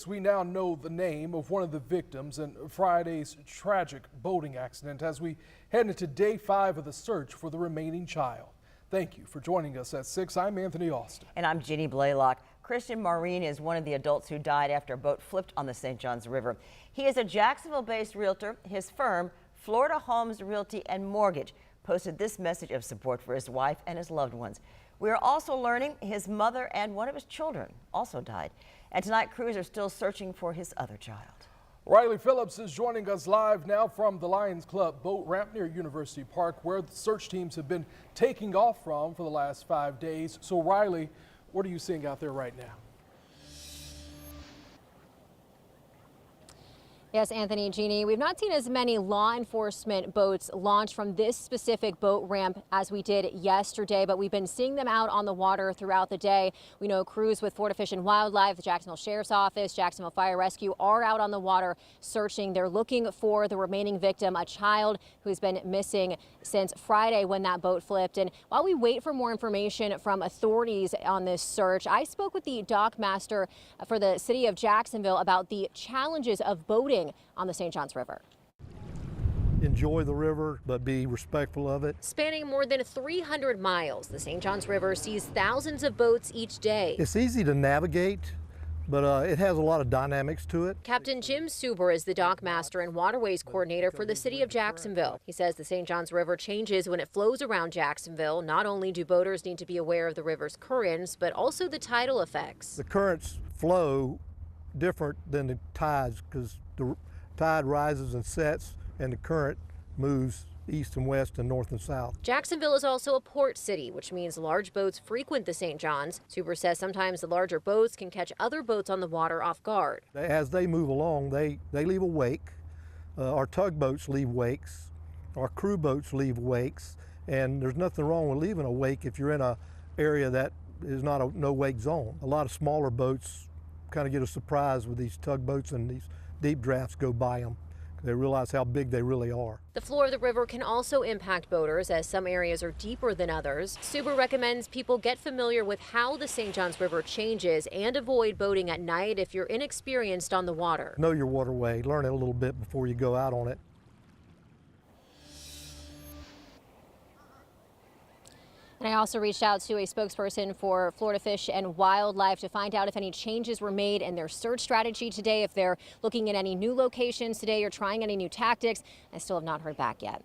We now know the name of one of the victims in Friday's tragic boating accident as we head into day 5 of the search for the remaining child. Thank you for joining us at 6. I'm Anthony Austin. And I'm Jeannie Blaylock. Christian Maureen is one of the adults who died after a boat flipped on the St. Johns River. He is a Jacksonville-based realtor. His firm, Florida Homes Realty and Mortgage, posted this message of support for his wife and his loved ones. We are also learning his mother and one of his children also died. And tonight, crews are still searching for his other child. Riley Phillips is joining us live now from the Lions Club boat ramp near University Park, where the search teams have been taking off from for the last 5 days. So Riley, what are you seeing out there right now? Yes, Anthony, Jeannie, we've not seen as many law enforcement boats launch from this specific boat ramp as we did yesterday, but we've been seeing them out on the water throughout the day. We know crews with Florida Fish and Wildlife, the Jacksonville Sheriff's Office, Jacksonville Fire Rescue are out on the water searching. They're looking for the remaining victim, a child who's been missing since Friday when that boat flipped. And while we wait for more information from authorities on this search, I spoke with the dockmaster for the city of Jacksonville about the challenges of boating on the St. Johns River. Enjoy the river, but be respectful of it. Spanning more than 300 miles, the St. Johns River sees thousands of boats each day. It's easy to navigate, but it has a lot of dynamics to it. Captain Jim Suber is the dockmaster and waterways coordinator for the city of Jacksonville. He says the St. Johns River changes when it flows around Jacksonville. Not only do boaters need to be aware of the river's currents, but also the tidal effects. The currents flow different than the tides because the tide rises and sets and the current moves east and west and north and south. Jacksonville is also a port city, which means large boats frequent the St. Johns. Suber says sometimes the larger boats can catch other boats on the water off guard. As they move along, they leave a wake. Our tugboats leave wakes. Our crew boats leave wakes. And there's nothing wrong with leaving a wake if you're in an area that is not a no wake zone. A lot of smaller boats kind of get a surprise with these tugboats and these deep drafts go by them. They realize how big they really are. The floor of the river can also impact boaters as some areas are deeper than others. Suber recommends people get familiar with how the St. Johns River changes and avoid boating at night if you're inexperienced on the water. Know your waterway, learn it a little bit before you go out on it. And I also reached out to a spokesperson for Florida Fish and Wildlife to find out if any changes were made in their search strategy today, if they're looking at any new locations today or trying any new tactics. I still have not heard back yet.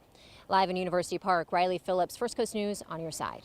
Live in University Park, Riley Phillips, First Coast News on your side.